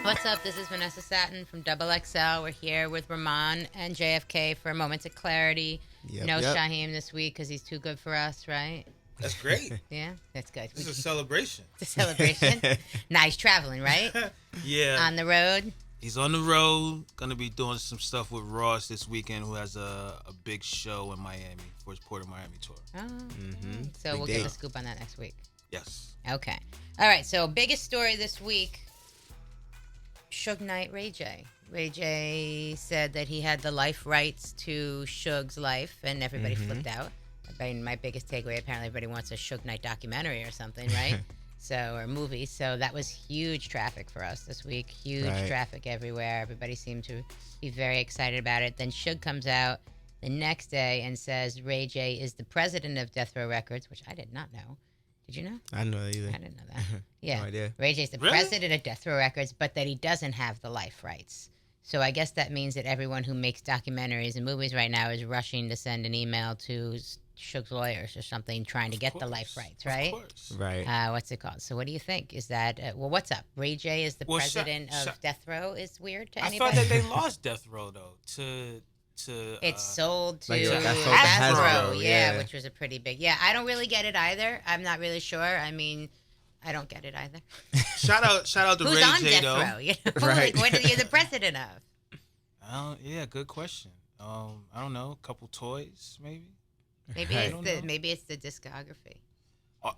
What's up? This is Vanessa Satten from Double XL. We're here with Rahman and JFK for Moments of Clarity. No Shaheem this week because he's too good for us, right? That's great. Yeah, that's good. This is a celebration. It's a celebration. Nice traveling, right? Yeah. On the road. He's on the road. Gonna be doing some stuff with Ross this weekend, who has a big show in Miami for his Port of Miami tour. Oh, so we'll get the scoop on that next week. Yes. Okay. All right. So biggest story this week. Suge Knight, Ray J. Ray J said that he had the life rights to Suge's life, and everybody flipped out. I mean, my biggest takeaway, apparently everybody wants a Suge Knight documentary or something, right? Or movie. So that was huge traffic for us this week. Huge traffic everywhere. Everybody seemed to be very excited about it. Then Suge comes out the next day and says Ray J is the president of Death Row Records, which I did not know. Did you know? I didn't know that either. I didn't know that. Yeah. No idea. Ray J's the president of Death Row Records, but that he doesn't have the life rights. So I guess that means that everyone who makes documentaries and movies right now is rushing to send an email to Suge's lawyers or something trying to get the life rights, right? Of course. Right. What's it called? So what do you think? Is that, what's up? Ray J is the president of Death Row is weird to anybody? I thought that they lost Death Row, though, to it's sold to Hasbro, yeah, which was a pretty big. Yeah, I don't really get it either. I'm not really sure. I mean, I don't get it either. Shout out to Who's Ray on J, Death though. Row? You know? Right. Like, what are you the president of? Yeah, good question. I don't know, a couple toys, maybe. Maybe it's the discography.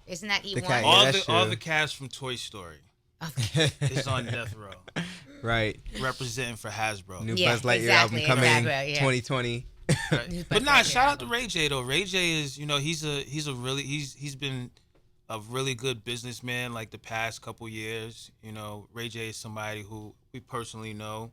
Isn't that E1? All the cast from Toy Story is on Death Row. Right. Representing for Hasbro. New Buzz Lightyear album coming 2020. Right. But shout out to Ray J though. Ray J is, he's been a really good businessman like the past couple years. You know, Ray J is somebody who we personally know.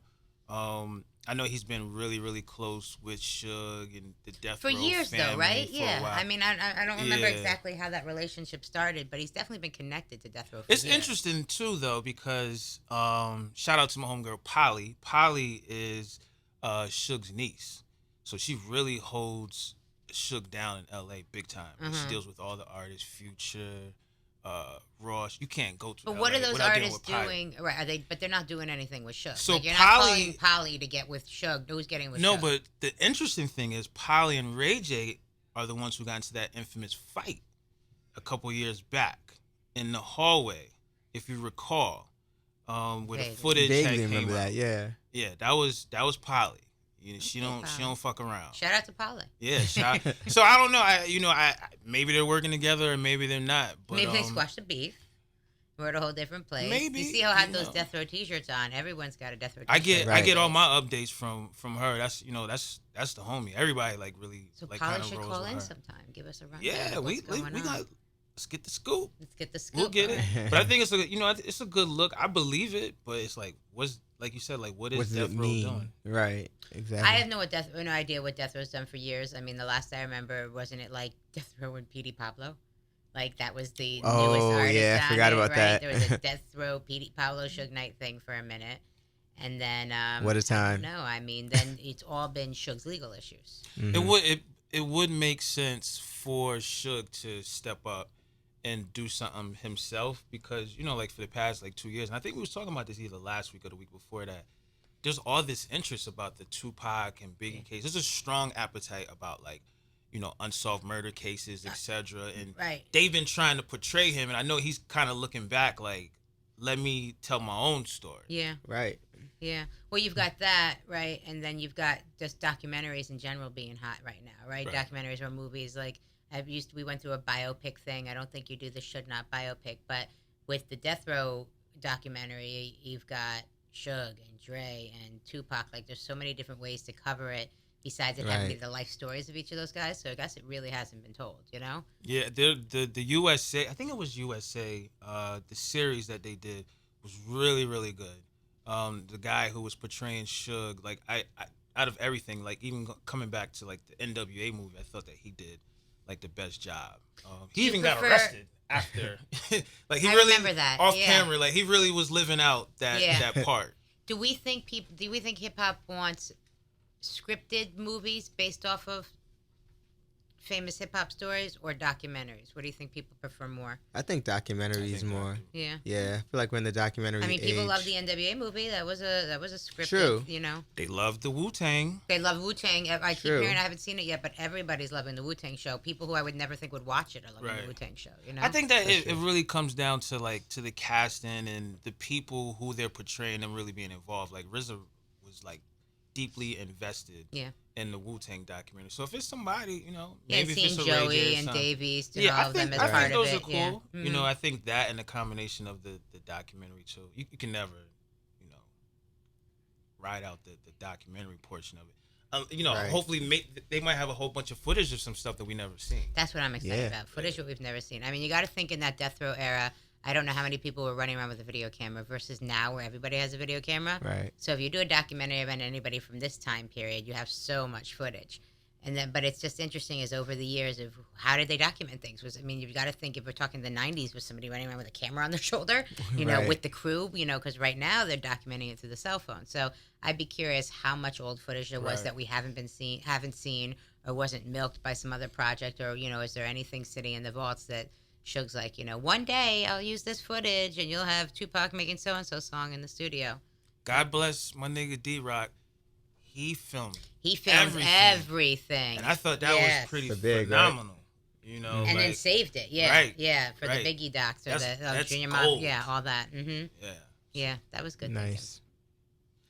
I know he's been really, really close with Suge and the Death Row for years, family though, right? For a while. I mean, I don't remember exactly how that relationship started, but he's definitely been connected to Death Row. It's interesting too, though, because shout out to my homegirl Polly. Polly is Suge's niece, so she really holds Suge down in L.A. big time. She deals with all the artists, Future. Ross, you can't go to. But LA what are those artists doing? Right, are they? But they're not doing anything with Suge. So like you're not calling Polly to get with Suge. Who's getting with Suge? No, but the interesting thing is Polly and Ray J are the ones who got into that infamous fight a couple years back in the hallway, if you recall, with the footage. Vaguely remember that, yeah. Yeah, that was Polly. You know, she don't fuck around. Shout out to Polly. Yeah, so I don't know. I maybe they're working together or maybe they're not. But, maybe they squashed the beef. We're at a whole different place. Maybe you see how I had those Death Row T-shirts on. Everyone's got a Death Row I T-shirt. get all my updates from her. That's the homie. Everybody like really. So like, Polly should rolls call with in her. sometime. Give us a rundown. Yeah, we got. Let's get the scoop. Let's get the scoop. We'll get it. But I think it's a good look. I believe it, but it's like like you said, like what is Death Row doing? Right, exactly. I have no idea what Death Row's done for years. I mean, the last I remember, wasn't it like Death Row and Petey Pablo? Like that was the newest artist. Yeah, I forgot about that. There was a Death Row, Petey Pablo, Suge Knight thing for a minute, and then what a time. No, I mean, then it's all been Suge's legal issues. Mm-hmm. It would make sense for Suge to step up and do something himself because, like for the past 2 years, and I think we was talking about this either last week or the week before that, there's all this interest about the Tupac and Biggie case. There's a strong appetite about unsolved murder cases, etc. And they've been trying to portray him, and I know he's kind of looking back like, let me tell my own story. Yeah. Right. Yeah. Well, you've got that, right? And then you've got just documentaries in general being hot right now, right? Documentaries or movies like we went through a biopic thing. I don't think you do the Should Not biopic, but with the Death Row documentary, you've got Suge and Dre and Tupac. Like, there's so many different ways to cover it besides it having to be the life stories of each of those guys. So I guess it really hasn't been told, Yeah, the USA, I think it was USA, the series that they did was really, really good. The guy who was portraying Suge, like, I out of everything, like, even coming back to, like, the NWA movie, I thought that he did like the best job. He even got arrested after. Like he really remember that. Off camera, like he really was living out that part. Do we think hip hop wants scripted movies based off of famous hip hop stories or documentaries? What do you think people prefer more? I think documentaries more. Yeah. Yeah, I feel like when the documentary. I mean, people love the NWA movie. That was a scripted. True. You know. They love the Wu-Tang. They love Wu-Tang. I keep True. hearing, I haven't seen it yet, but everybody's loving the Wu-Tang show. People who I would never think would watch it are loving the Wu-Tang show. You know. I think that it really comes down to the casting and the people who they're portraying and really being involved. Like RZA was like deeply invested. Yeah. In the Wu-Tang documentary. So if it's somebody, you know, maybe if seeing it's a Joey Ray J and something. Davies and all of them as part of it. I think those are cool. Yeah. Mm-hmm. You know, I think that and the combination of the documentary too. You can never, you know, ride out the documentary portion of it. You know, hopefully they might have a whole bunch of footage of some stuff that we never seen. That's what I'm excited about. Footage that we've never seen. I mean, you got to think in that death row era. I don't know how many people were running around with a video camera versus now where everybody has a video camera. Right. So if you do a documentary about anybody from this time period, you have so much footage. And then, but it's just interesting is over the years of how did they document things? I mean, you've got to think if we're talking the 90s, was somebody running around with a camera on their shoulder, you know, with the crew, you know, because right now they're documenting it through the cell phone. So I'd be curious how much old footage there was that we haven't seen, or wasn't milked by some other project, or, you know, is there anything sitting in the vaults that Suge's like, you know, one day I'll use this footage and you'll have Tupac making so-and-so song in the studio. God bless my nigga D-Rock. He filmed everything. And I thought that was pretty phenomenal. Right? You know, and then saved it. Yeah. Right. Yeah. For the Biggie docs or that's Junior gold. Mom. Yeah. All that. Mm-hmm. Yeah. Yeah. That was good. Nice.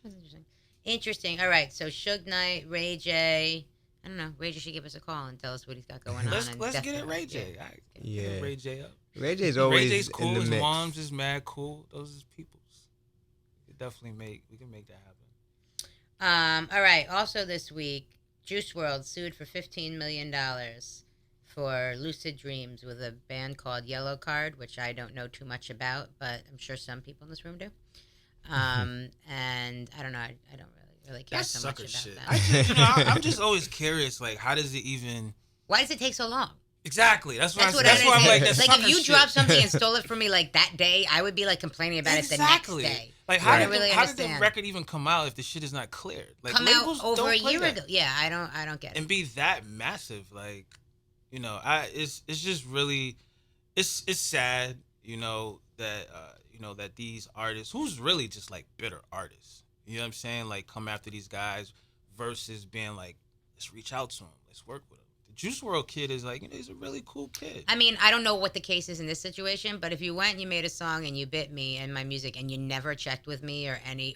That was interesting. Interesting. All right. So Suge Knight, Ray J. I don't know. Ray J should give us a call and tell us what he's got going on. Let's get it, Ray J. Yeah. Ray J up. Ray J's always Ray J's cool. in the His mix. mom's is mad cool. Those is peoples. We can make that happen. All right. Also this week, Juice Wrld sued for $15 million for Lucid Dreams with a band called Yellow Card, which I don't know too much about, but I'm sure some people in this room do. And I don't know. I don't really care That's so much about shit. that. I'm just always curious, like, how does it even... Why does it take so long? Exactly. That's what I'm like. That's like, if you shit. dropped something and stole it from me, like, that day, I would be, like, complaining about it the next day. Like, how did the record even come out if the shit is not cleared? Like, come out over a year ago. Yeah, I don't get it. And be that massive, like, you know, it's just really, it's sad, you know, that these artists, who's really just, like, bitter artists, you know what I'm saying? Like, come after these guys versus being like, let's reach out to them, let's work with them. Juice WRLD kid is like, you know, he's a really cool kid. I mean, I don't know what the case is in this situation, but if you went and you made a song and you bit me and my music and you never checked with me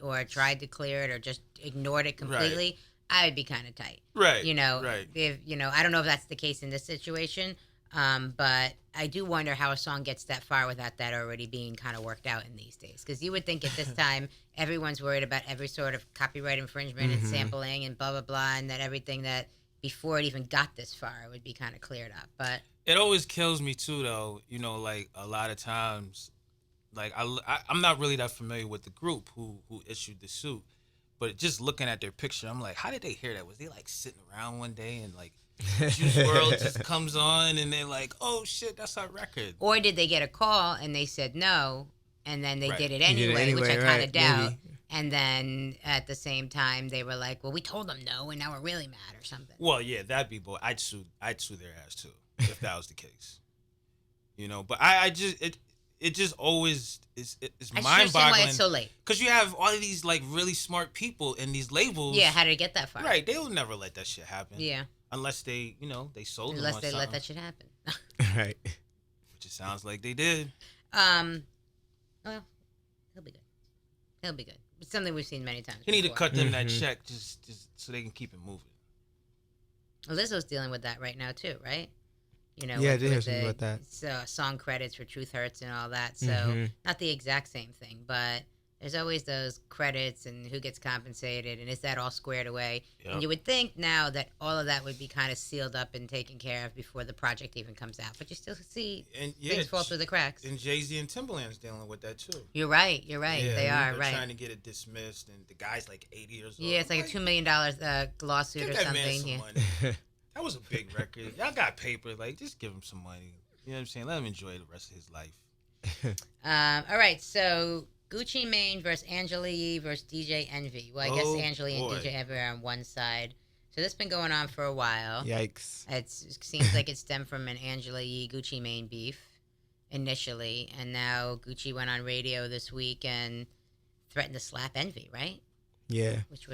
or tried to clear it or just ignored it completely, I would be kind of tight. Right. You know, if I don't know if that's the case in this situation, but I do wonder how a song gets that far without that already being kind of worked out in these days. Because you would think at this time everyone's worried about every sort of copyright infringement and sampling and blah blah blah, and that everything that before it even got this far, it would be kind of cleared up. But it always kills me too, though. You know, like a lot of times, like I'm not really that familiar with the group who issued the suit, but just looking at their picture, I'm like, how did they hear that? Was they like sitting around one day and like Juice WRLD just comes on and they're like, oh shit, that's our record? Or did they get a call and they said no, and then they did it anyway, which I kind of doubt. Maybe. And then at the same time, they were like, well, we told them no, and now we're really mad or something. Well, yeah, that'd be boy. I'd sue their ass too if that was the case. You know, but it just always it's mind-boggling. Why it's so late. Because you have all of these like really smart people in these labels. Yeah, how did it get that far? Right, they'll never let that shit happen. Yeah. Unless they, you know, they sold Unless them they something. let that shit happen. Right. Which it sounds like they did. Well, he'll be good. He'll be good. It's something we've seen many times. He need to cut them that check just so they can keep it moving. Well, Lizzo's dealing with that right now too, right? You know, yeah, I did hear something about that. Song credits for Truth Hurts and all that. So not the exact same thing, but there's always those credits and who gets compensated and is that all squared away? Yep. And you would think now that all of that would be kind of sealed up and taken care of before the project even comes out. But you still see things fall through the cracks. And Jay-Z and Timbaland's dealing with that too. You're right. Yeah, they are right. Trying to get it dismissed, and the guy's like 80 years old. Yeah, it's like a $2 million lawsuit or something. Man some money. That was a big record. Y'all got paper. Like, just give him some money. You know what I'm saying? Let him enjoy the rest of his life. All right, so Gucci Mane versus Angela Yee versus DJ Envy. Well, I guess Angela Yee and DJ Envy are on one side. So this has been going on for a while. Yikes. It seems like it stemmed from an Angela Yee Gucci Mane beef initially, and now Gucci went on radio this week and threatened to slap Envy, right? Yeah. Which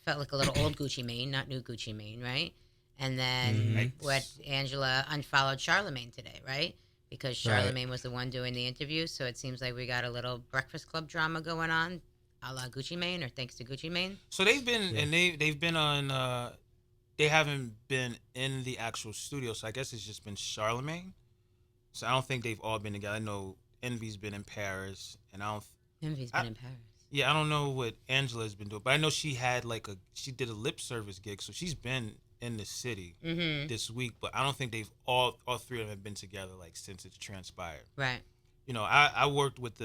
felt like a little old Gucci Mane, not new Gucci Mane, right? And then what Angela unfollowed Charlemagne today, right? Because Charlemagne was the one doing the interview, so it seems like we got a little Breakfast Club drama going on, a la Gucci Mane, or thanks to Gucci Mane. So they've been and they've been on. They haven't been in the actual studio, so I guess it's just been Charlemagne. So I don't think they've all been together. I know Envy's been in Paris, and Envy's been in Paris. Yeah, I don't know what Angela's been doing, but I know she did a lip service gig, so she's been in the city this week. But I don't think they've all three of them have been together like since it's transpired. Right. You know, I worked with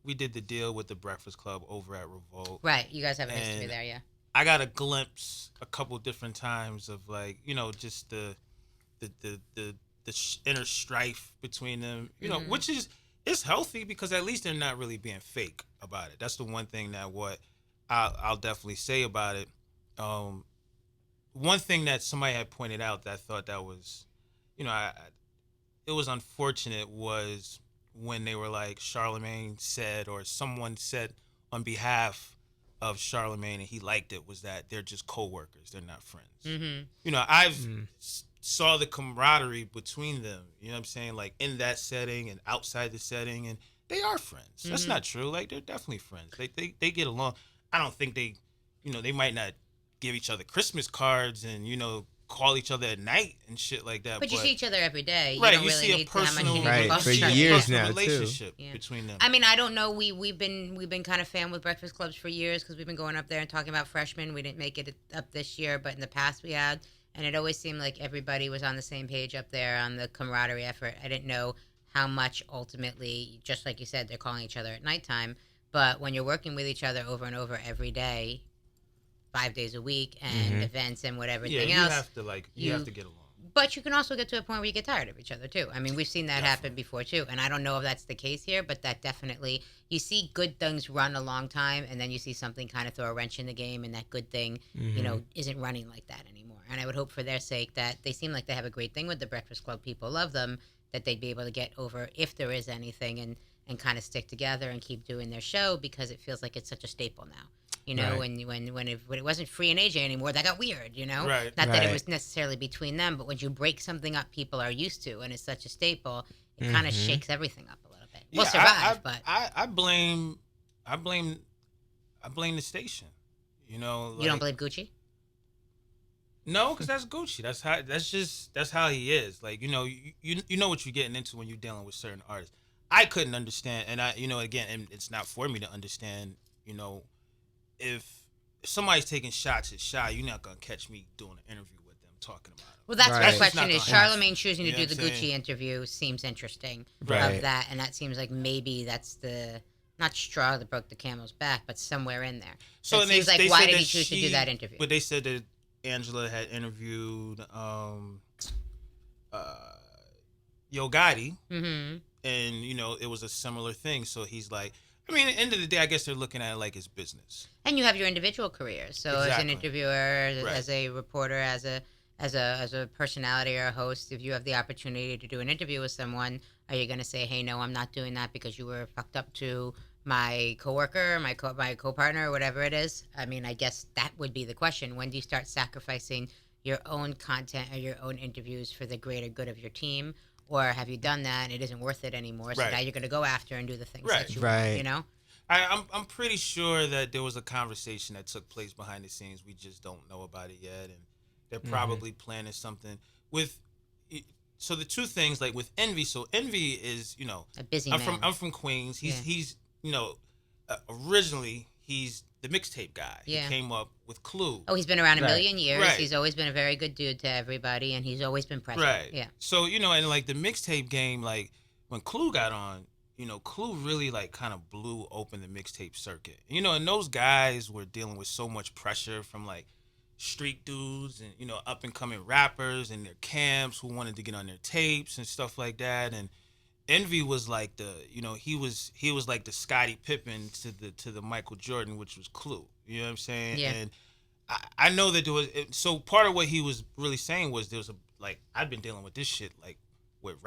we did the deal with the Breakfast Club over at Wrld. Right. You guys have a history there, yeah. I got a glimpse a couple different times of like, just the inner strife between them, which it's healthy because at least they're not really being fake about it. That's the one thing that what I'll definitely say about it. One thing that somebody had pointed out that I thought that was, it was unfortunate was when they were like Charlemagne said, or someone said on behalf of Charlemagne, and he liked it, was that they're just co-workers, they're not friends. I've saw the camaraderie between them, you know what I'm saying, like in that setting and outside the setting, and they are friends. That's not true. Like, they're definitely friends. They get along. I don't think they might not give each other Christmas cards and call each other at night and shit like that. But you see each other every day. You right, don't you really see a need personal, for years now relationship too. between them. I mean, I don't know. We've been kind of fan with Breakfast Clubs for years because we've been going up there and talking about freshmen. We didn't make it up this year, but in the past we had, and it always seemed like everybody was on the same page up there on the camaraderie effort. I didn't know how much ultimately, just like you said, they're calling each other at nighttime. But when you're working with each other over and over every day, 5 days a week, and events and whatever else, you have to get along. But you can also get to a point where you get tired of each other too. I mean, we've seen that happen before too, and I don't know if that's the case here, but that definitely, you see good things run a long time, and then you see something kind of throw a wrench in the game, and that good thing, isn't running like that anymore. And I would hope for their sake that they seem like they have a great thing with the Breakfast Club. People love them, that they'd be able to get over if there is anything, and kind of stick together and keep doing their show, because it feels like it's such a staple now. When it wasn't Free and AJ anymore, that got weird, Right. Not that it was necessarily between them, but when you break something up people are used to, and it's such a staple, it kind of shakes everything up a little bit. We'll survive, but I blame the station. You don't believe Gucci? No, because that's Gucci. That's how he is. Like, you know what you're getting into when you're dealing with certain artists. I couldn't understand, and again, and it's not for me to understand, if somebody's taking shots at Shy, you're not gonna catch me doing an interview with them talking about it. Well, that's Right. my question is, Charlemagne choosing to do what the I'm Gucci saying? interview seems interesting Right. of that, and that seems like maybe that's the, not straw that broke the camel's back, but somewhere in there. So it seems like, why did he choose to do that interview? But they said that Angela had interviewed Yo Gotti, and it was a similar thing. So he's like, I mean, at the end of the day, I guess they're looking at it like it's business. And you have your individual career. So as an interviewer, Right. as a reporter, as a personality or a host, if you have the opportunity to do an interview with someone, are you going to say, hey, no, I'm not doing that because you were fucked up to my coworker, my co-partner, or whatever it is? I mean, I guess that would be the question. When do you start sacrificing your own content or your own interviews for the greater good of your team? Or have you done that and it isn't worth it anymore? So now you're going to go after and do the things that you want, I'm pretty sure that there was a conversation that took place behind the scenes. We just don't know about it yet, and they're probably planning something with. So the two things, like with Envy. So Envy is, a busy man. I'm from Queens. He's originally he's the mixtape guy. Yeah. He came up with Clue. Oh, he's been around a million years. Right. He's always been a very good dude to everybody, and he's always been present. Right. Yeah. So, and like the mixtape game, like when Clue got on, Clue really like kind of blew open the mixtape circuit. And those guys were dealing with so much pressure from like street dudes and, up and coming rappers and their camps who wanted to get on their tapes and stuff like that. And Envy was like he was like the Scottie Pippen to the Michael Jordan, which was Clue. You know what I'm saying? Yeah. And I know that there was. So part of what he was really saying was there was I've been dealing with this shit with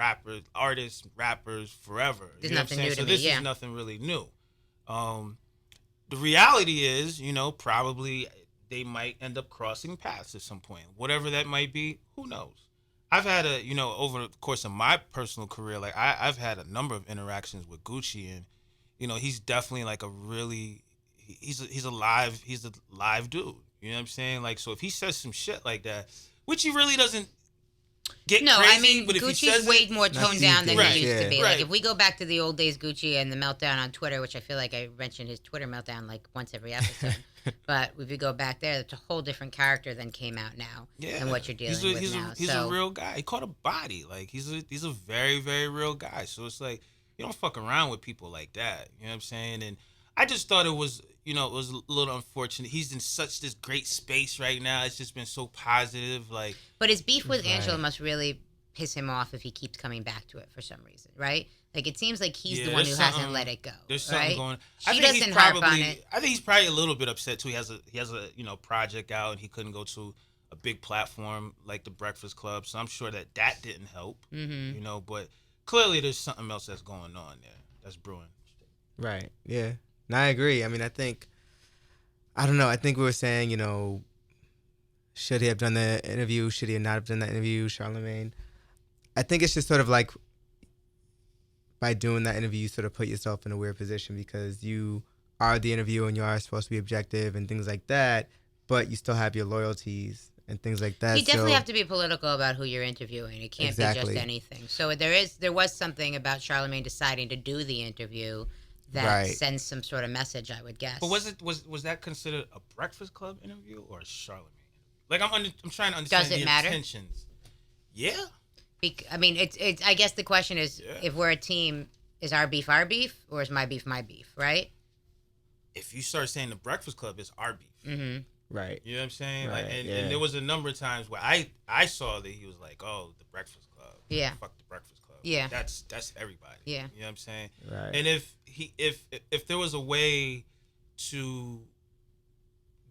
artists, rappers forever. There's You know what I'm nothing saying? new to So me, this yeah. is nothing really new. The reality is, probably they might end up crossing paths at some point. Whatever that might be, who knows? I've had over the course of my personal career, I've had a number of interactions with Gucci, and he's definitely like a really he's a live dude. You know what I'm saying? Like, so if he says some shit like that, which he really doesn't get No, crazy, I mean, but if he Gucci's says way it, more Not toned these down than days, he used to be. right. Like, if we go back to the old days, Gucci and the meltdown on Twitter, which I feel like I mentioned his Twitter meltdown like once every episode. But if you go back there, it's a whole different character than came out now and what you're dealing with now. He's a real guy. He caught a body. Like, he's a very, very real guy. So it's like, you don't fuck around with people like that. You know what I'm saying? And I just thought it was a little unfortunate. He's in such this great space right now. It's just been so positive. Like, But his beef with Right. Angela must really piss him off if he keeps coming back to it for some reason, right? Like, it seems like he's Yeah, the one who there's hasn't something- let it go. there's something right? going. She I think doesn't harp on it. I think he's probably a little bit upset too. He has a project out, and he couldn't go to a big platform like the Breakfast Club. So I'm sure that didn't help. Mm-hmm. But clearly there's something else that's going on there that's brewing. Right. Yeah. No, I agree. I mean, I don't know. I think we were saying, should he have done the interview? Should he not have done that interview, Charlemagne? I think it's just sort of like by doing that interview, you sort of put yourself in a weird position because you are the interviewer and you are supposed to be objective and things like that, but you still have your loyalties and things like that. You definitely have to be political about who you're interviewing. It can't be Exactly. just anything. So there was something about Charlemagne deciding to do the interview that Right. sends some sort of message, I would guess. But was that considered a Breakfast Club interview or a Charlemagne? Like, I'm trying to understand Does it the matter? intentions. Yeah. I mean, it's. I guess the question is, Yeah. if we're a team, is our beef, or is my beef, right? If you start saying the Breakfast Club is our beef. Mm-hmm. Right. You know what I'm saying? Right, And yeah. there was a number of times where I saw that he was like, "Oh, the Breakfast Club." Yeah. Fuck the Breakfast Club. Yeah. That's everybody. Yeah. You know what I'm saying? Right. And if there was a way to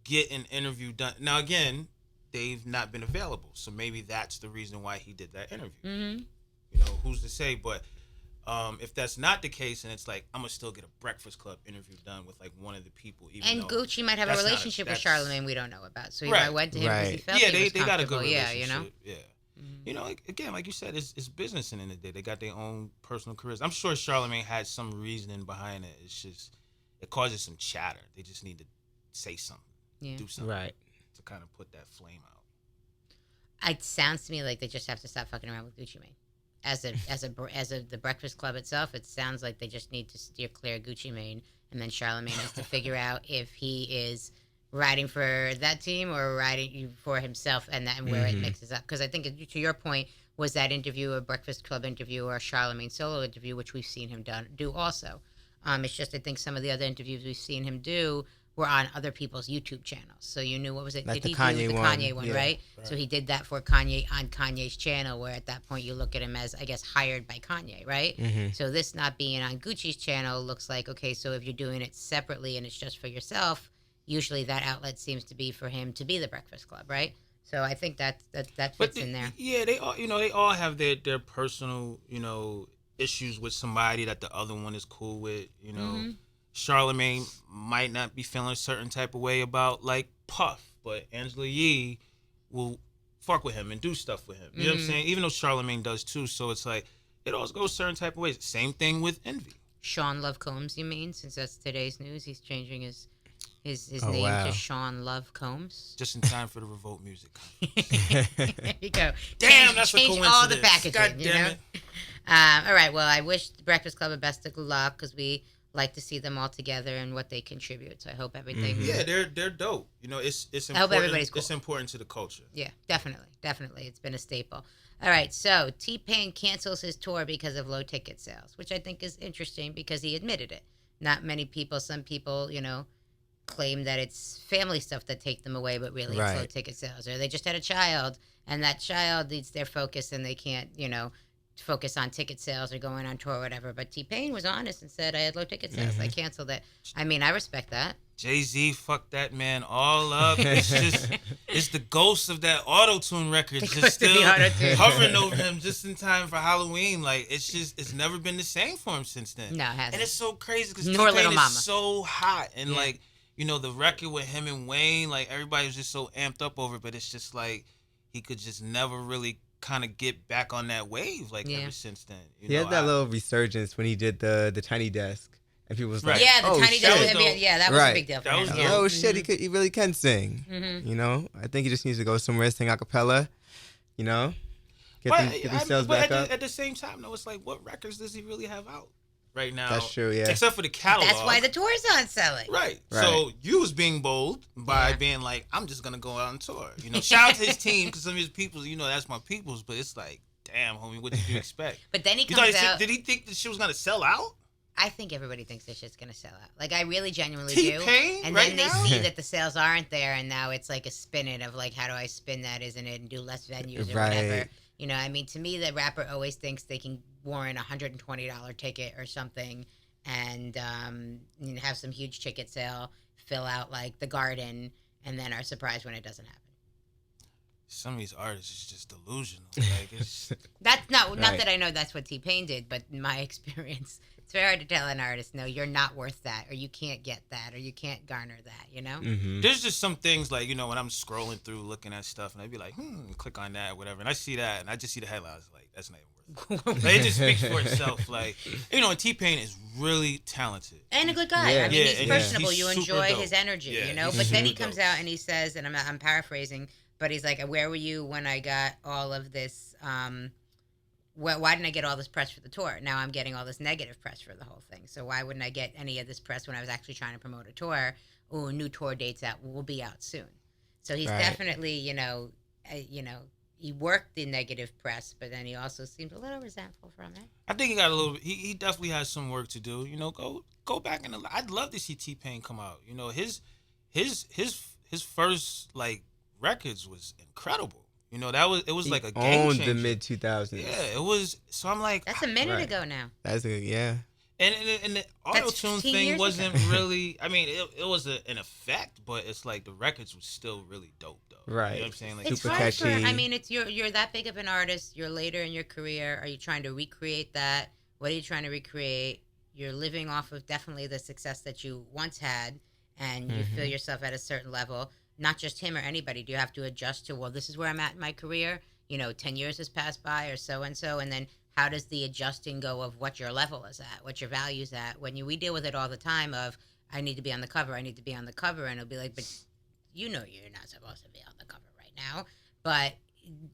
get an interview done, now again, they've not been available, so maybe that's the reason why he did that interview. Mm-hmm. Who's to say? But if that's not the case, and it's like, I'm gonna still get a Breakfast Club interview done with like one of the people, even And though Gucci might have a that's not a- relationship with that's- Charlemagne we don't know about. So he Right. might went to him because he Right. felt yeah, he was they got a comfortable. good Yeah, relationship. Yeah. Mhm. Again, like you said, it's business in the end of the day. They got their own personal careers. I'm sure Charlemagne had some reasoning behind it. It's just, it causes some chatter. They just need to say something, Yeah. do something Right. to kind of put that flame out. It sounds to me like they just have to stop fucking around with Gucci Mane. As the Breakfast Club itself, it sounds like they just need to steer clear of Gucci Mane, and then Charlemagne has to figure out if he is riding for that team or riding for himself, and where it mixes up. Because I think, to your point, was that interview a Breakfast Club interview or a Charlemagne solo interview, which we've seen him do also. It's just, I think some of the other interviews we've seen him do were on other people's YouTube channels. So you knew, what was it? Like Did the he Kanye do the one. Kanye one, Yeah. right? So he did that for Kanye on Kanye's channel, where at that point you look at him as, I guess, hired by Kanye, right? Mm-hmm. So this not being on Gucci's channel looks like, okay, so if you're doing it separately and it's just for yourself, usually that outlet seems to be for him to be the Breakfast Club, right? So I think that fits in there. Yeah, they all have their personal, issues with somebody that the other one is cool with. Mm-hmm. Charlemagne might not be feeling a certain type of way about like Puff, but Angela Yee will fuck with him and do stuff with him. You know what I'm saying? Even though Charlemagne does too, so it's like it always goes certain type of ways. Same thing with Envy. Sean Love Combs, you mean? Since that's today's news, he's changing his Oh, name wow. to Sean Love Combs. Just in time for the Revolt music. There you go. Damn, that's a change coincidence. all the packaging. God damn it. All right. Well, I wish the Breakfast Club the best of luck, because we like to see them all together and what they contribute. So I hope everything. Yeah, they're dope. It's important. I hope everybody's cool. It's important to the culture. Yeah, definitely. It's been a staple. All right, so T-Pain cancels his tour because of low ticket sales, which I think is interesting because he admitted it. Not many people, some people, claim that it's family stuff that take them away, but really it's low ticket sales. Or they just had a child, and that child needs their focus, and they can't, focus on ticket sales or going on tour or whatever. But T-Pain was honest and said, I had low ticket sales. I canceled it. I mean, I respect that. Jay-Z fucked that man all up. It's the ghost of that auto-tune record just still hovering over him just in time for Halloween. Like, it's never been the same for him since then. No, it hasn't. And it's so crazy because Nor Little T-Pain Mama. is so hot. And, like, you know, the record with him and Wayne, like, everybody was just so amped up over it. But it's just like he could just never really kind of get back on that wave, like, ever since then. He had that little resurgence when he did the Tiny Desk. And people was like, yeah, the oh, Tiny Desk. That was a big deal for him. Oh, shit, he really can sing. You know? I think he just needs to go somewhere, sing a cappella, you know? Get these sales back up. At the same time, though, it's like, what records does he really have out right now? That's true, yeah. Except for the catalog. That's why the tours aren't selling. Right. So you was being bold by being like, I'm just going to go out on tour. You know, shout out to his team because some of his peoples, you know, that's my peoples. But it's like, damn, homie, what did you expect? But then he comes out. Did he think the shit was going to sell out? I think everybody thinks this shit's gonna sell out. Like, I really genuinely T-Pain, do. And right then now? they see that the sales aren't there, and now it's like a spin-it of like, how do I spin that, isn't it, and do less venues or whatever. You know, I mean, to me, the rapper always thinks they can warrant a $120 ticket or something, and you know, have some huge ticket sale, fill out like the Garden, and then are surprised when it doesn't happen. Some of these artists is just delusional. Like, it's that's not that I know that's what T-Pain did, but in my experience, it's very hard to tell an artist, no, you're not worth that, or you can't get that, or you can't garner that, you know? There's just some things, like, you know, when I'm scrolling through looking at stuff, and I'd be like, click on that, whatever, and I see that, and I just see the headlines, like, that's not even worth it. Like, it just speaks for itself. Like, you know, and T-Pain is really talented. And a good guy. I mean, he's personable. He's you enjoy his energy, you know? But then he comes out and he says, and I'm paraphrasing, but he's like, where were you when I got all of this, why didn't I get all this press for the tour? Now I'm getting all this negative press for the whole thing. So why wouldn't I get any of this press when I was actually trying to promote a tour? Oh, new tour dates that will be out soon. So he's definitely, you know, he worked the negative press, but then he also seemed a little resentful from it. I think he got a little. He definitely has some work to do. You know, go back and I'd love to see T-Pain come out. You know, his first like records was incredible. You know, it was like a game changer. The mid 2000s. Yeah, it was. So I'm like, that's a minute ago now. That's And the auto-tune thing wasn't really, I mean, it was an effect, but it's like the records was still really dope, though. Right. You know what I'm saying? Like, it's super hard catchy. I mean, you're that big of an artist. You're later in your career. Are you trying to recreate that? What are you trying to recreate? You're living off of definitely the success that you once had, and you feel yourself at a certain level. Not just him or anybody. Do you have to adjust to, well, this is where I'm at in my career? You know, 10 years has passed by or so-and-so, and then how does the adjusting go of what your level is at, what your value's at? When we deal with it all the time of, I need to be on the cover, and it'll be like, but you know you're not supposed to be on the cover right now. But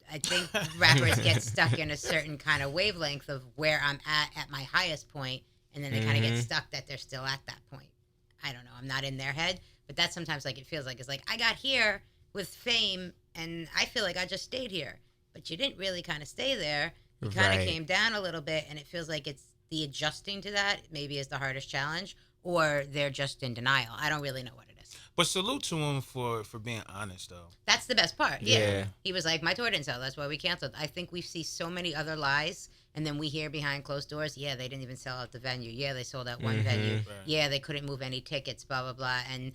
I think rappers get stuck in a certain kind of wavelength of where I'm at my highest point, and then they kind of get stuck that they're still at that point. I don't know. I'm not in their head, but that's sometimes like it feels like. It's like, I got here with fame, and I feel like I just stayed here. But you didn't really kind of stay there. You kind of came down a little bit, and it feels like it's the adjusting to that maybe is the hardest challenge, or they're just in denial. I don't really know what it is. But salute to him for being honest, though. That's the best part. Yeah. He was like, my tour didn't sell. That's why we canceled. I think we see so many other lies, and then we hear behind closed doors, yeah, they didn't even sell out the venue. Yeah, they sold out one venue. Right. Yeah, they couldn't move any tickets, blah, blah, blah. And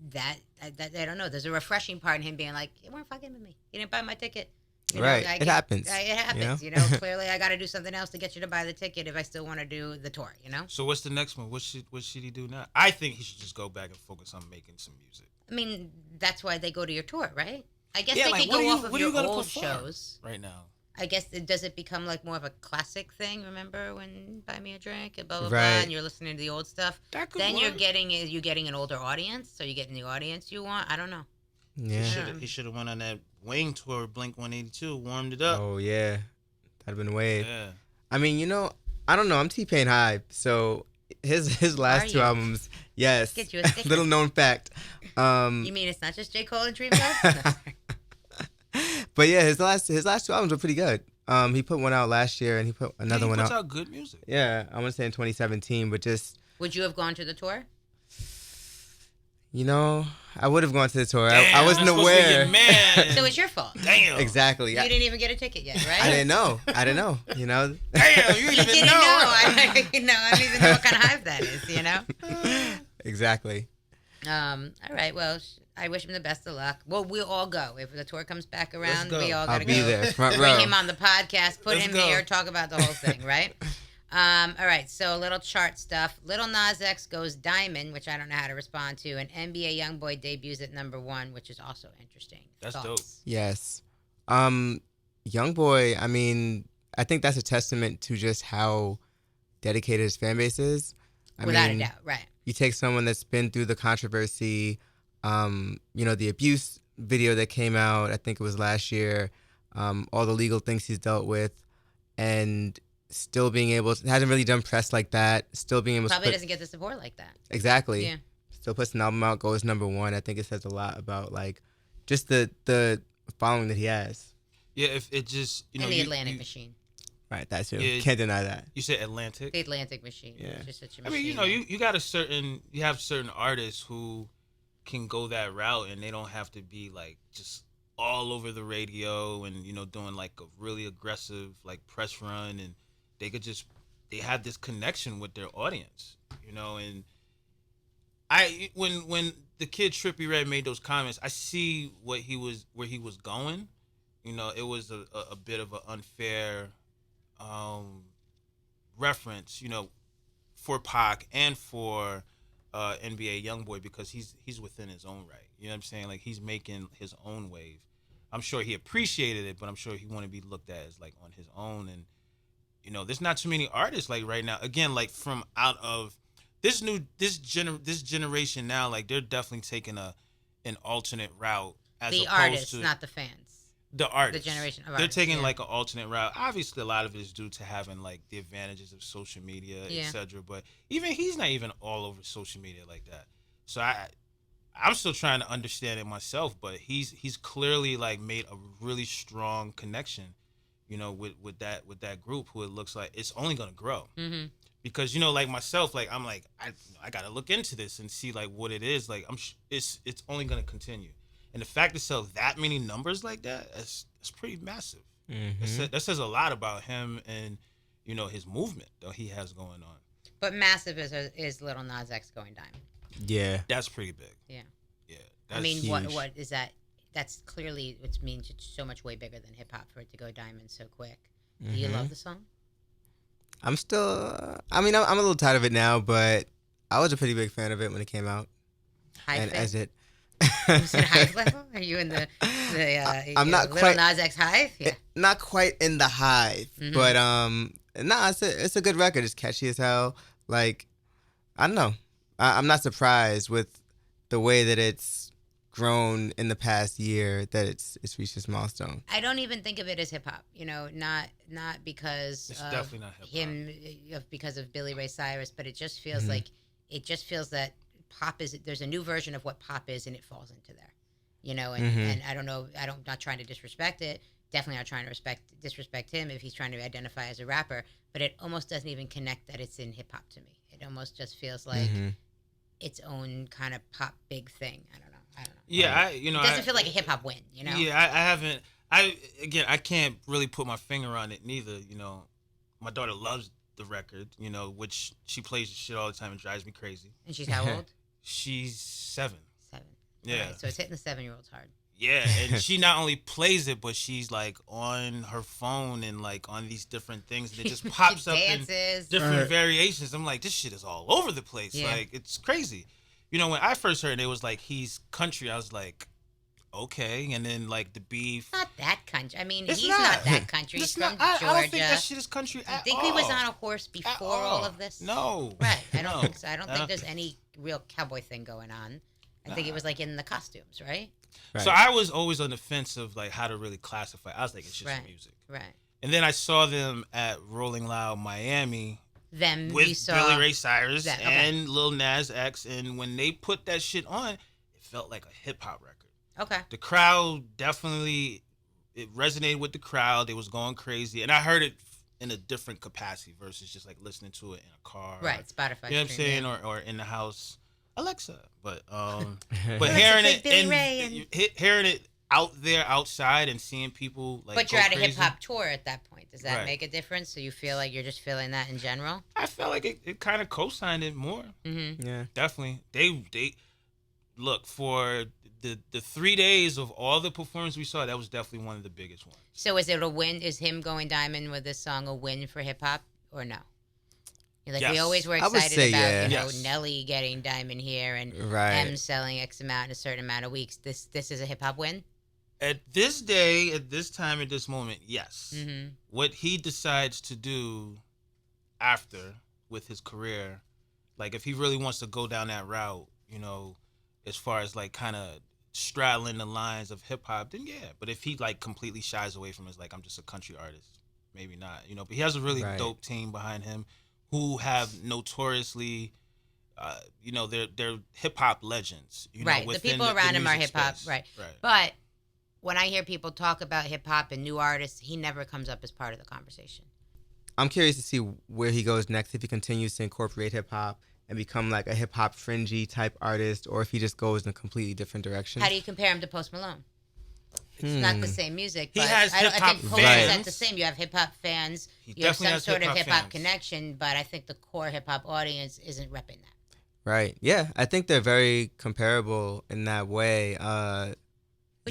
that I don't know. There's a refreshing part in him being like, you weren't fucking with me. You didn't buy my ticket. You know, it happens. It happens, you know? Clearly, I got to do something else to get you to buy the ticket if I still want to do the tour, you know? So what's the next one? What should he do now? I think he should just go back and focus on making some music. I mean, that's why they go to your tour, right? I guess they could go off of your old shows. Right now. I guess, does it become like more of a classic thing? Remember when Buy Me a Drink and blah, blah, right. blah, and you're listening to the old stuff? Then you're getting an older audience? So you're getting the audience you want? I don't know. Yeah. He should have went on that Wayne tour, Blink 182, warmed it up. Oh, yeah. That'd been a wave. Yeah. I mean, you know, I don't know. I'm T-Pain high. So his last two albums, yes. Get you a sticker. Little known fact. You mean it's not just J. Cole and Dreamville? But yeah, his last two albums were pretty good. He put one out last year, and he put another one out. He puts out good music. Yeah, I want to say in 2017, but just. Would you have gone to the tour? I would have gone to the tour. Damn, I wasn't that's supposed to be aware. your man. So it's your fault. Damn. Exactly. You didn't even get a ticket yet, right? I didn't know. Damn, you You didn't didn't even know. know. I don't even know what kind of hype that is. Exactly. All right. Well, I wish him the best of luck. Well, we'll all go if the tour comes back around. go. We all I'll gotta be go. there, front Bring row. him on the podcast. Put Let's him go. here. Talk about the whole thing. Right. All right. So a little chart stuff. Little Nas X goes diamond, which I don't know how to respond to, and NBA YoungBoy debuts at #1, which is also interesting. That's Thoughts? dope. Yes. Youngboy, I mean, I think that's a testament to just how dedicated his fan base is. Without a doubt. Right. You take someone that's been through the controversy, the abuse video that came out, I think it was last year, all the legal things he's dealt with, and still being able to, hasn't really done press like that, still being able Probably to doesn't get the support like that. exactly. Yeah. Still puts an album out, goes #1. I think it says a lot about like just the following that he has. Yeah, if it just And the Atlantic Machine. Right, that too. Yeah. Can't deny that. You said Atlantic. The Atlantic Machine. Yeah. It's just such a I machine. mean, you got you have certain artists who can go that route and they don't have to be like just all over the radio and doing like a really aggressive like press run, and they have this connection with their audience, and when the kid Trippie Redd made those comments, I see where he was going. It was a bit of an unfair reference, for Pac and for NBA YoungBoy, because he's within his own right. You know what I'm saying? Like, he's making his own wave. I'm sure he appreciated it, but I'm sure he wanted to be looked at as like on his own. And there's not too many artists like right now. Again, like from out of this generation now, like they're definitely taking an alternate route as the opposed artists, to not the fans. the artists. The generation of They're artists, taking yeah. like an alternate route. Obviously, a lot of it is due to having like the advantages of social media, Yeah. etc. But even he's not even all over social media like that. So I'm still trying to understand it myself. But he's clearly like made a really strong connection, with that group, who it looks like it's only gonna grow. Mm-hmm. Because like myself, like I'm like I gotta look into this and see like what it is. Like it's only gonna continue. And the fact to sell that many numbers like that, that's pretty massive. Mm-hmm. That says a lot about him and, his movement that he has going on. But massive is Little Nas X going diamond. Yeah. That's pretty big. Yeah. Yeah. I mean, huge. what is that? That's clearly, it means it's so much way bigger than hip hop for it to go diamond so quick. Do you love the song? I'm still. I'm a little tired of it now, but I was a pretty big fan of it when it came out. High And fan? as it. Is it high level? Are you in the I'm not Little quite- Nas X hive? Yeah. Not quite in the hive, Mhm. but it's a good record. It's catchy as hell. Like, I don't know. I'm not surprised with the way that it's grown in the past year, that it's reached this milestone. I don't even think of it as hip hop. Not because It's of definitely not hip-hop. him, because of Billy Ray Cyrus, but it just feels like that pop is, there's a new version of what pop is, and it falls into there. And I don't know, not trying to disrespect it. Definitely not trying to disrespect him if he's trying to identify as a rapper, but it almost doesn't even connect that it's in hip hop to me. It almost just feels like its own kind of pop big thing. I don't know. Yeah, It doesn't feel like a hip hop win, Yeah, I haven't. I can't really put my finger on it neither. My daughter loves the record, which she plays the shit all the time and drives me crazy. And she's how old? She's 7. 7. Yeah. All right, so it's hitting the 7-year-olds hard. Yeah, and she not only plays it, but she's like on her phone and like on these different things, and it just pops up in Dances. different variations. I'm like, this shit is all over the place. Yeah. Like, it's crazy. When I first heard it was like, he's country. I was like, okay. And then like the beef. Not that country. I mean, It's he's not. not that country. He's It's from not. I Georgia. don't think that shit is country I at all. think he was on a horse At before all of this. No. Right. I No. don't think so. I don't think No. there's any real cowboy thing going on. I think it was like in the costumes, right? Right. So I was always on the fence of like how to really classify. I was like, it's just Right. music. Right. And then I saw them at Rolling Loud Miami Them you with saw. Billy Ray Cyrus that, okay. and Lil Nas X, and when they put that shit on, it felt like a hip hop record. Okay. The crowd definitely, it resonated with the crowd. They was going crazy, and I heard it in a different capacity versus just like listening to it in a car. Right. Spotify. You know what I'm stream, saying, yeah. or in the house. Alexa. But Alexa, hearing play it Billy Ray hearing it out there outside and seeing people like. But you're go at a crazy, hip hop tour at that point. Does that Right. make a difference? So you feel like you're just feeling that in general? I felt like it kind of co-signed it more. Mm-hmm. Yeah. Definitely. They look for the 3 days of all the performances we saw. That was definitely one of the biggest ones. So is it a win? Is him going diamond with this song a win for hip hop or no? Like we Yes. always were I would excited say about, yeah. Yes. Nelly getting diamond here and Right. M selling X amount in a certain amount of weeks. This is a hip hop win. At this day, at this time, at this moment, yes. Mm-hmm. What he decides to do after with his career, like if he really wants to go down that route, as far as like kind of straddling the lines of hip hop, then yeah. But if he like completely shies away from it, like I'm just a country artist, maybe not, But he has a really Right. dope team behind him who have notoriously, they're hip hop legends. Right. The within people around him are music hip hop. space. Right. Right. But when I hear people talk about hip hop and new artists, he never comes up as part of the conversation. I'm curious to see where he goes next, if he continues to incorporate hip hop and become like a hip hop fringy type artist, or if he just goes in a completely different direction. How do you compare him to Post Malone? It's not the same music. He But has I hip-hop think Post fans. is not the same. You have hip hop fans. He You have definitely some has sort of hip-hop hip hop fans. connection, but I think the core hip hop audience isn't repping that. Right. Yeah, I think they're very comparable in that way. But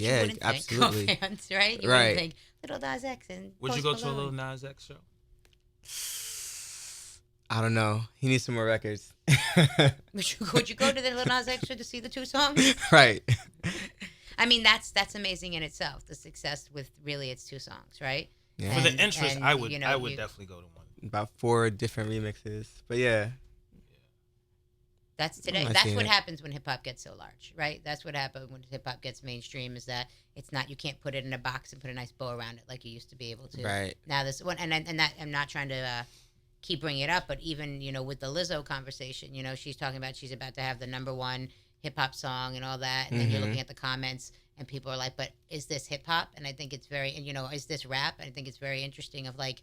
you Yeah, wouldn't absolutely. think fans, right? You Right. wouldn't think Little Nas X and Would you Post go to a Malone. Lil Nas X show? I don't know. He needs some more records. Would you go to the Little Nas X show to see the two songs? Right. I mean, that's amazing in itself. The success with really it's two songs, right? Yeah. For the interest, and, I would you definitely go to one. About 4 different remixes. But yeah. That's today. I've That's seen what it. happens when hip hop gets so large, right? That's what happens when hip hop gets mainstream. Is that it's not, you can't put it in a box and put a nice bow around it like you used to be able to. Right. Now this one, and that I'm not trying to keep bringing it up, but even with the Lizzo conversation, she's talking about she's about to have the #1 hip hop song and all that, and then you're Mhm. looking at the comments and people are like, but is this hip hop? And I think it's very, and is this rap? And I think it's very interesting of like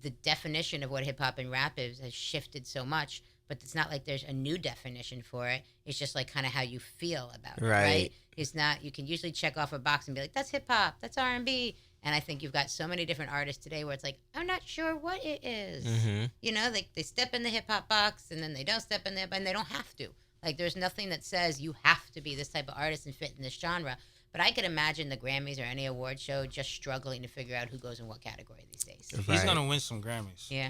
the definition of what hip hop and rap is has shifted so much. But it's not like there's a new definition for it. It's just like kind of how you feel about it, right? Right. It's not, you can usually check off a box and be like, that's hip hop, that's R&B. And I think you've got so many different artists today where it's like, I'm not sure what it is. Mm-hmm. They step in the hip hop box and then they don't step in there, and they don't have to. Like there's nothing that says you have to be this type of artist and fit in this genre. But I could imagine the Grammys or any award show just struggling to figure out who goes in what category these days. Right. He's gonna win some Grammys. Yeah.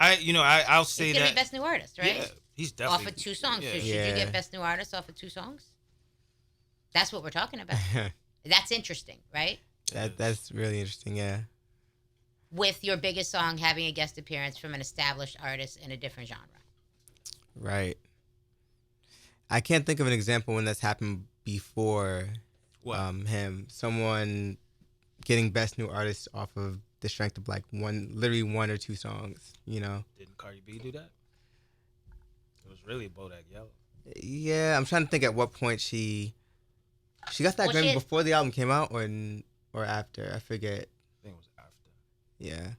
I'll say He's going to that. be Best New Artist, right? Yeah, he's definitely Off of 2 songs. Yeah. So should Yeah. you get Best New Artist off of 2 songs? That's what we're talking about. That's interesting, right? That's really interesting, yeah. With your biggest song having a guest appearance from an established artist in a different genre. Right. I can't think of an example when that's happened before What? him. Someone getting Best New Artist off of the strength of like literally 1 or 2 songs, Didn't Cardi B do that? It was really Bodak Yellow. Yeah, I'm trying to think at what point she got that Well, Grammy she- before the album came out or after. I forget. I think it was after. Yeah.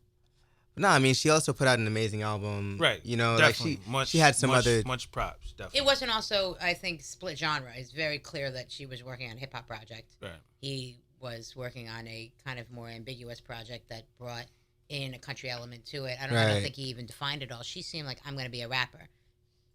But no, I mean, she also put out an amazing album. Right. Like Definitely. she had some other. much props. Definitely. It wasn't also, I think, split genre. It's very clear that she was working on a hip-hop project. Right. He was working on a kind of more ambiguous project that brought in a country element to it. I don't Right. think he even defined it all. She seemed like, I'm going to be a rapper.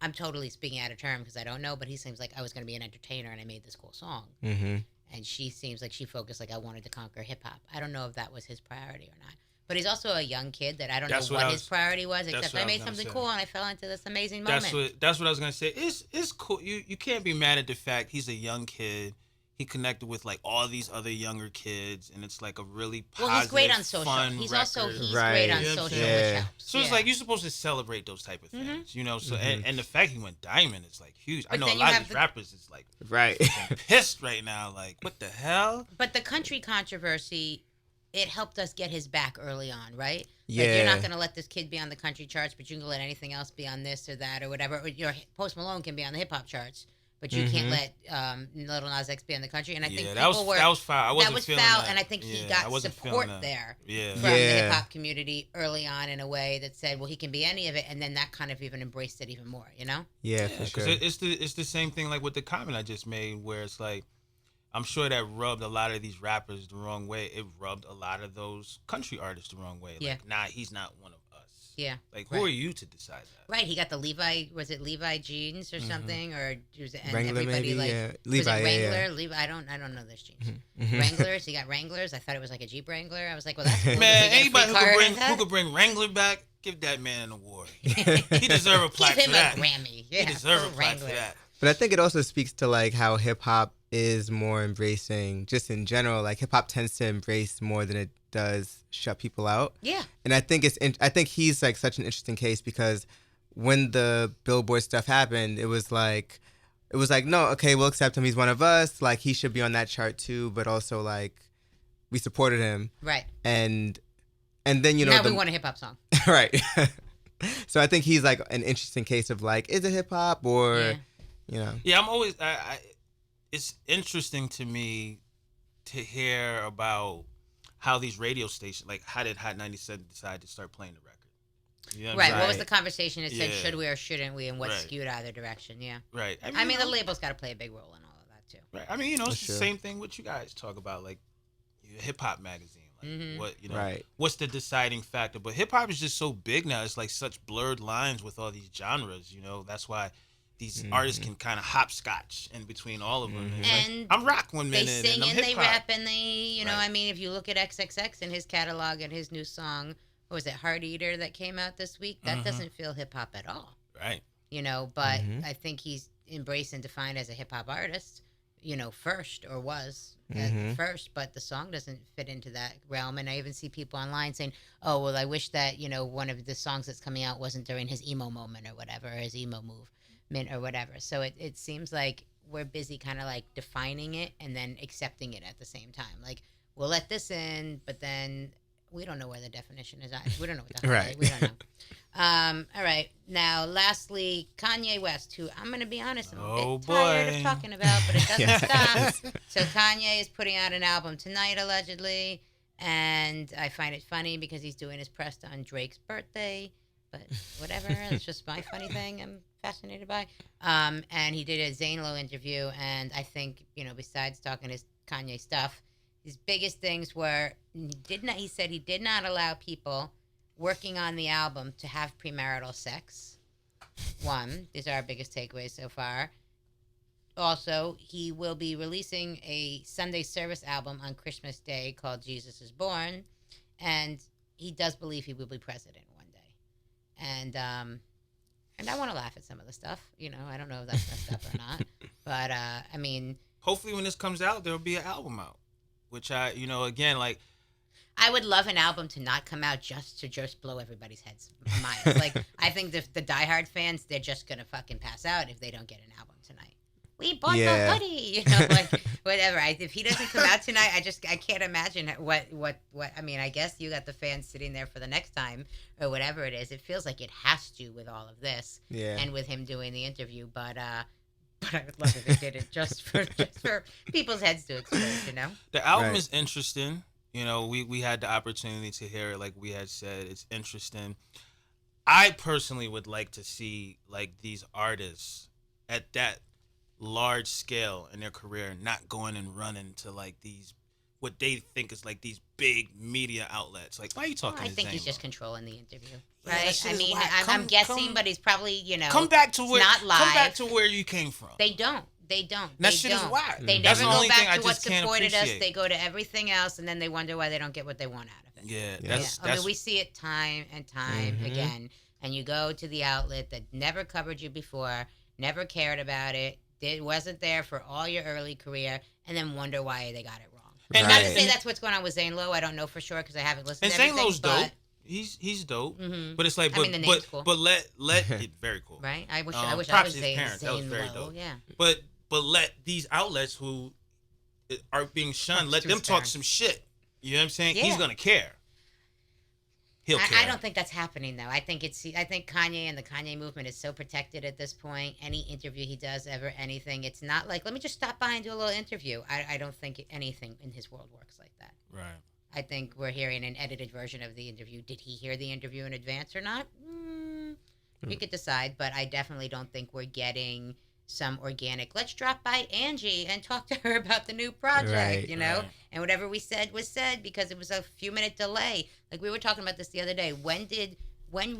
I'm totally speaking out of term because I don't know, but he seems like I was going to be an entertainer and I made this cool song. Mm-hmm. And she seems like she focused like I wanted to conquer hip-hop. I don't know if that was his priority or not. But he's also a young kid that I don't That's know what what I his was- priority was, that's except what I I was made gonna something say. cool and I fell into this amazing moment. That's what I was gonna say. It's cool. You can't be mad at the fact he's a young kid. He connected with like all these other younger kids, and it's like a really positive, Well, he's great on social. fun He's record. also great Right. on You know what I'm social, saying? which helps. So it's Yeah. like you're supposed to celebrate those type of things, So Mhm. and the fact he went diamond is like huge. I But know a then you lot of have these the- rappers is like Right. pissed right now. Like what the hell? But the country controversy, it helped us get his back early on, right? Like, Yeah. you're not going to let this kid be on the country charts, but you can let anything else be on this or that or whatever. Or your Post Malone can be on the hip hop charts, but you can't let Little Nas X be in the country. And I think that was foul. I wasn't that was feeling foul, that. and I think he I got wasn't support feeling that. there Yeah. from the hip hop community early on in a way that said, well, he can be any of it, and then that kind of even embraced it even more, you know? Yeah, for sure. It's the same thing like with the comment I just made, where it's like, I'm sure that rubbed a lot of these rappers the wrong way. It rubbed a lot of those country artists the wrong way. Yeah. Like, nah, he's not one of us. Yeah. Like, who are you to decide that? Right. He got the Levi jeans or something, or was it, and Wrangler, everybody maybe, like yeah. was Levi, it Wrangler? yeah. Levi. I don't know those jeans. Wranglers. He got Wranglers. I thought it was like a Jeep Wrangler. I was like, well, that's cool. Man, anybody who could bring Wrangler back, give that man an award. He deserves a plaque give for him that. a Grammy. Yeah, he deserves a plaque for that. But I think it also speaks to like how hip hop is more embracing, just in general. Like hip hop tends to embrace more than it does shut people out. Yeah. And I think I think he's like such an interesting case because when the Billboard stuff happened, it was like no, okay, we'll accept him. He's one of us. Like he should be on that chart too. But also like we supported him. Right. And then now we want a hip hop song. Right. So I think he's like an interesting case of like, is it hip hop or. Yeah. Yeah, I'm always. It's interesting to me to hear about how these radio stations, like how did Hot 97 decide to start playing the record? You know Right. What was the conversation? It said, Yeah. should we or shouldn't we, and what Right. skewed either direction? Yeah. Right. I mean, the label's got to play a big role in all of that too. Right. I mean, it's the sure. same thing what you guys talk about, like hip hop magazine. Like what Right. What's the deciding factor? But hip hop is just so big now. It's like such blurred lines with all these genres. That's why these artists can kind of hopscotch in between all of them. And I'm rock one They minute sing and I'm and they hip-hop. rap and they, Right. I mean, if you look at XXX and his catalog and his new song, what was it, Heart Eater, that came out this week? That doesn't feel hip hop at all. Right. But I think he's embraced and defined as a hip hop artist, first, or was at first, but the song doesn't fit into that realm. And I even see people online saying, oh, well, I wish that, one of the songs that's coming out wasn't during his emo moment or whatever, or his emo movement or whatever. So it seems like we're busy kind of like defining it and then accepting it at the same time. Like, we'll let this in, but then we don't know where the definition is at. We don't know what the hell Right. We don't know. All right. Now, lastly, Kanye West, who I'm going to be honest, I'm a bit tired of talking about, but it doesn't stop. So Kanye is putting out an album tonight, allegedly, and I find it funny because he's doing his press on Drake's birthday, but whatever. It's just my funny thing I'm fascinated by. And he did a Zane Lowe interview, and I think, besides talking his Kanye stuff, his biggest things were he said he did not allow people working on the album to have premarital sex. One, these are our biggest takeaways so far. Also, he will be releasing a Sunday service album on Christmas Day called Jesus is Born, and he does believe he will be president one day. And I want to laugh at some of the stuff. I don't know if that's messed up or not, but I mean, hopefully when this comes out, there'll be an album out, which again, like, I would love an album to not come out just to blow everybody's heads minds. Like, I think the diehard fans, they're just gonna fucking pass out if they don't get an album tonight. We bought the hoodie, like whatever. If he doesn't come out tonight, I can't imagine what. I mean, I guess you got the fans sitting there for the next time or whatever it is. It feels like it has to with all of this, and with him doing the interview. But I would love if it did it just for people's heads to explode. The album is interesting. We had the opportunity to hear it, like we had said. It's interesting. I personally would like to see like these artists at that large scale in their career not going and running to like these what they think is like these big media outlets. Like, why are you talking? I think he's Zane just Lowe? controlling the interview, Yeah, right? that shit I is mean, whack. I'm guessing, but he's probably come back to where not live. come back to where you came from. They don't. That shit is whack. They That's never the go only thing back I to what just can't supported us. appreciate. They go to everything else, and then they wonder why they don't get what they want out of it. Yeah, I mean, we see it time and time again. And you go to the outlet that never covered you before, never cared about it, wasn't there for all your early career, and then wonder why they got it wrong. And not to say that's what's going on with Zane Lowe. I don't know for sure because I haven't listened And to Zane everything. Lowe's but, dope. He's dope. But it's like, I mean, the name's cool. but let it, very cool. Right? I wish I was props to his Zane parents. That was very Lowe. dope. Yeah. But let these outlets who are being shunned, let them talk some shit. You know what I'm saying? Yeah. He's gonna care. he'll care. I don't think that's happening though. I think Kanye and the Kanye movement is so protected at this point. Any interview he does, ever anything, it's not like, let me just stop by and do a little interview. I don't think anything in his world works like that. Right. I think we're hearing an edited version of the interview. Did he hear the interview in advance or not? You could decide, but I definitely don't think we're getting some organic, let's drop by Angie and talk to her about the new project, Right, Right. And whatever we said was said because it was a few minute delay. Like we were talking about this the other day. When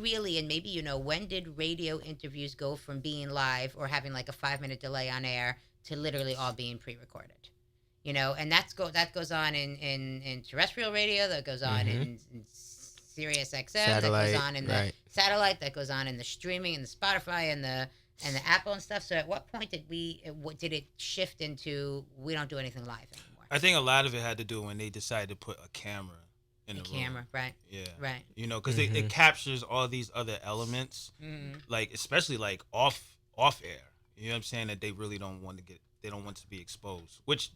really, and maybe when did radio interviews go from being live or having like a 5-minute delay on air to literally all being pre-recorded? And that goes on in terrestrial radio, that goes on in Sirius XM, that goes on in the satellite, that goes on in the streaming and the Spotify and the Apple and stuff. So at what point did it shift into we don't do anything live anymore? I think a lot of it had to do when they decided to put a camera in the room. Camera, right? Yeah. Right. Because it captures all these other elements, like especially like off air. You know what I'm saying? That they really don't want to be exposed. Which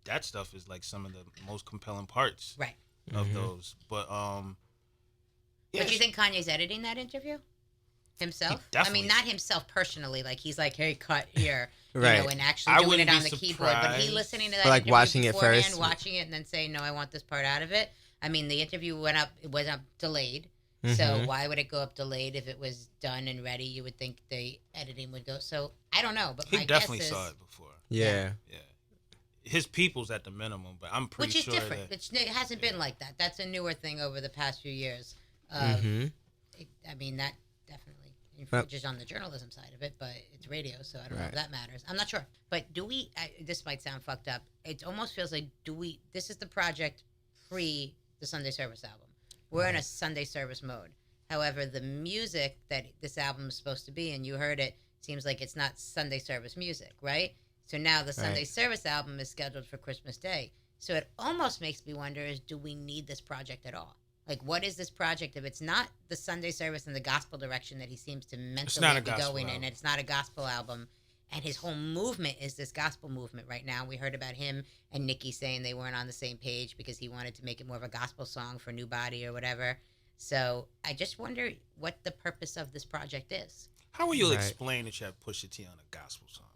that stuff is like some of the most compelling parts, right, of those. But But do you think Kanye's editing that interview himself? I mean, not himself personally. Like he's like, hey, cut here, right, and actually doing it on the keyboard. But he listening to that, like watching it first, watching it, and then saying, no, I want this part out of it. I mean, the interview went up delayed. So why would it go up delayed if it was done and ready? You would think the editing would go. So I don't know, but he definitely saw it before. Yeah. His people's at the minimum, but I'm pretty sure which is different. It hasn't been like that. That's a newer thing over the past few years. I mean, that definitely infringes on the journalism side of it, but it's radio, so I don't know if that matters. I'm not sure. But this might sound fucked up. It almost feels like, this is the project pre the Sunday Service album. We're in a Sunday Service mode. However, the music that this album is supposed to be, and you heard it, seems like it's not Sunday Service music, right? So now the Sunday Service album is scheduled for Christmas Day. So it almost makes me wonder do we need this project at all? Like, what is this project if it's not the Sunday Service and the gospel direction that he seems to mentally be going in? It's not a gospel album. And his whole movement is this gospel movement right now. We heard about him and Nicki saying they weren't on the same page because he wanted to make it more of a gospel song for New Body or whatever. So I just wonder what the purpose of this project is. How will you explain that you have Pusha T on a gospel song?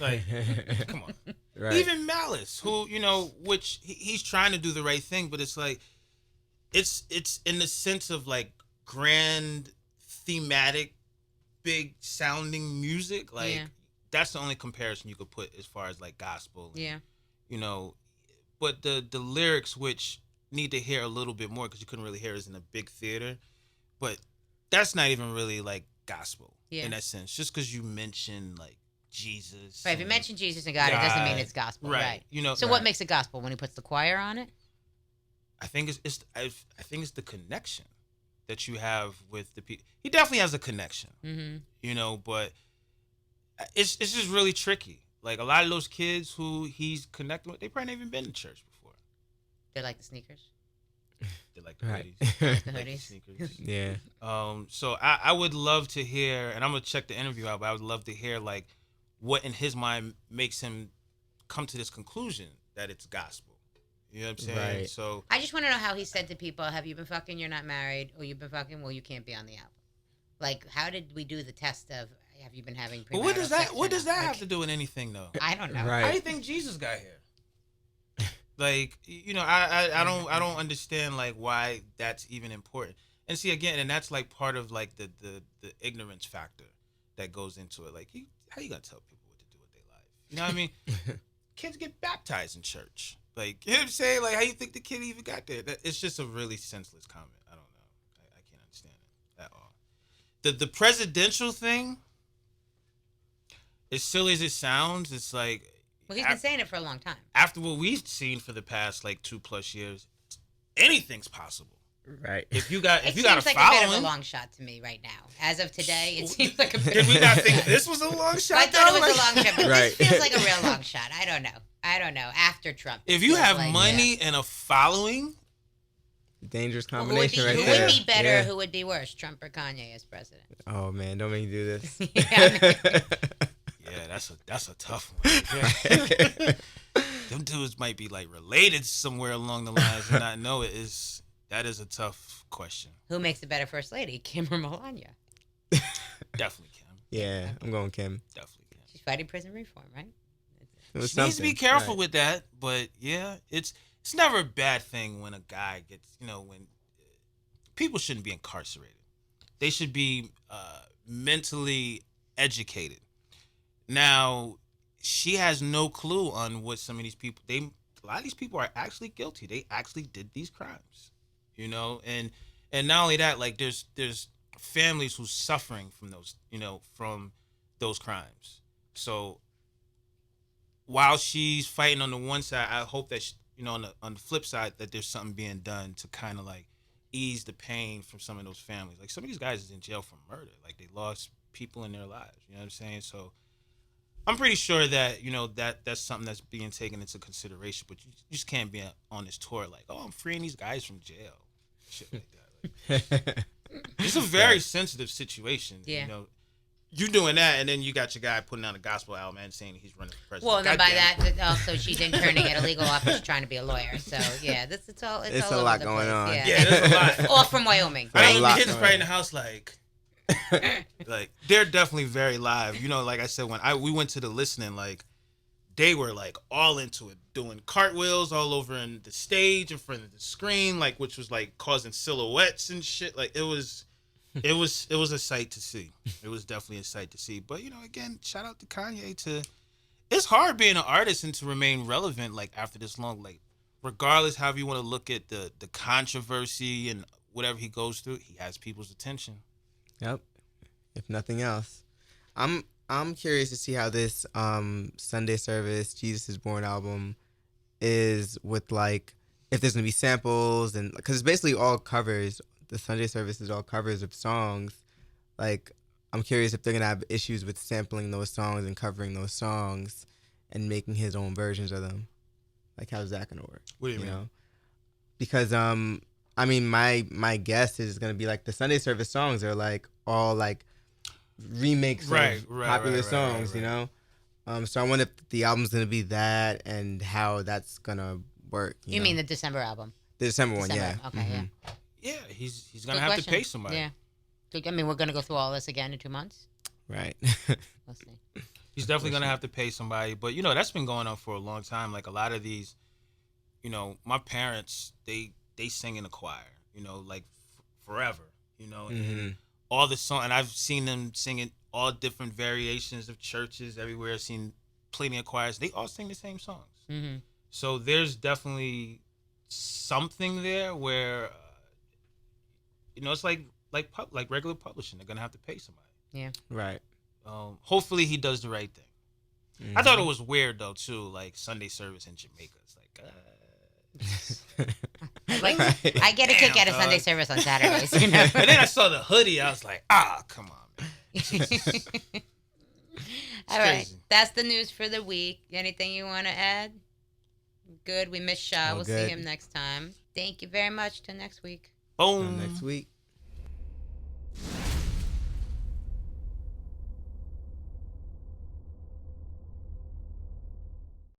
Like, come on. Right. Even Malice, who, which he's trying to do the right thing, but it's like, it's in the sense of like grand, thematic, big sounding music. Like, that's the only comparison you could put as far as like gospel. But the lyrics, which need to hear a little bit more because you couldn't really hear it in a big theater, but that's not even really like gospel in that sense. Just because you mention like Jesus. Right, if you mention Jesus and God, it doesn't mean it's gospel. Right. So what makes it gospel? When he puts the choir on it? I think it's the connection that you have with the people. He definitely has a connection. But it's just really tricky. Like a lot of those kids who he's connecting with, they probably never been to church before. They like the sneakers. They like the hoodies. The hoodies. Sneakers. Yeah. So I would love to hear, and I'm gonna check the interview out, but I would love to hear like what in his mind makes him come to this conclusion that it's gospel. You know what I'm saying? Right. So I just want to know how he said to people, have you been fucking, you're not married, or you've been fucking, well, you can't be on the album. Like, how did we do the test of, have you been having premarital what does that sex what does that like, have to do with anything though? I don't know. Right. How do you think Jesus got here? Like, I don't understand like why that's even important. And see again, and that's like part of like the ignorance factor that goes into it. Like, how you gonna tell people what to do with their life? You know what I mean? Kids get baptized in church. Like, you know what I'm saying? Like, how you think the kid even got there? It's just a really senseless comment. I don't know. I can't understand it at all. The presidential thing, as silly as it sounds, it's like... Well, he's been saying it for a long time. After what we've seen for the past, like, 2+ years, anything's possible. Right. If you got a following... It seems like a bit of a long shot to me right now. As of today, it seems like a bit Did we not think this was a long shot? I thought it was a long shot, but Right. this feels like a real long shot. I don't know. After Trump. If you have money and a following... Dangerous combination who right there. Who would be better, Yeah. who would be worse, Trump or Kanye as president? Oh, man, don't make me do this. Yeah, that's a tough one. Them dudes might be like related somewhere along the lines and not know it. That is a tough question. Who makes a better first lady, Kim or Melania? Definitely Kim. Yeah, I'm going Kim. Definitely Kim. She's fighting prison reform, right? It was She needs to be something, careful right. with that, but yeah, it's never a bad thing when a guy gets, when people shouldn't be incarcerated. They should be mentally educated. Now, she has no clue on what some of these people. A lot of these people are actually guilty. They actually did these crimes, and not only that, like there's families who's suffering from those crimes. So while she's fighting on the one side, I hope that on the flip side that there's something being done to kind of like ease the pain from some of those families. Like some of these guys is in jail for murder. Like they lost people in their lives. You know what I'm saying? So I'm pretty sure that that's something that's being taken into consideration. But you just can't be on this tour like, oh, I'm freeing these guys from jail, shit like that. Like, it's a very sensitive situation. Yeah. You're doing that, and then you got your guy putting out a gospel album and saying he's running for president. Well, and then God by damn it. that, also she's interning at a legal office trying to be a lawyer. So yeah, it's all It's all a over lot the going place. on. Yeah, there's a lot. All from Wyoming. There's I a know lot the kids going right in on. the house like they're definitely very live. Like I said, when we went to the listening, like they were like all into it, doing cartwheels all over in the stage in front of the screen, like which was like causing silhouettes and shit. Like it was a sight to see. It was definitely a sight to see. But again, shout out to Kanye. It's hard being an artist and to remain relevant like after this long. Like regardless how you want to look at the controversy and whatever he goes through, he has people's attention. Yep. If nothing else, I'm curious to see how this Sunday Service Jesus is Born album is with like if there's gonna be samples and because it's basically all covers. The Sunday Service is all covers of songs. Like I'm curious if they're gonna have issues with sampling those songs and covering those songs and making his own versions of them. Like how's that gonna work? What do you mean? Know? Because I mean my guess is gonna be like the Sunday Service songs are like all like remakes of popular songs, you know. So I wonder if the album's gonna be that and how that's gonna work. You know? mean the December album? The December one, yeah. Okay, Mhm. Yeah, he's gonna Good have question. to pay somebody. Yeah. I mean, we're gonna go through all this again in 2 months. Right. We'll see. He's definitely gonna have to pay somebody. But that's been going on for a long time. Like a lot of these, my parents they sing in a choir. Like forever. And all the song, and I've seen them singing all different variations of churches everywhere. I've seen plenty of choirs. They all sing the same songs. Mm-hmm. So there's definitely something there where, it's like regular publishing. They're gonna have to pay somebody. Yeah. Right. Hopefully he does the right thing. I thought it was weird though too, like Sunday service in Jamaica. It's like, I get a kick out of Sunday dog. service on Saturdays. And then I saw the hoodie. I was like, come on, man. All right, crazy. that's the news for the week. Anything you want to add? Good. We miss Shaw. All We'll see good. him next time. Thank you very much. Till next week. Boom. Next week.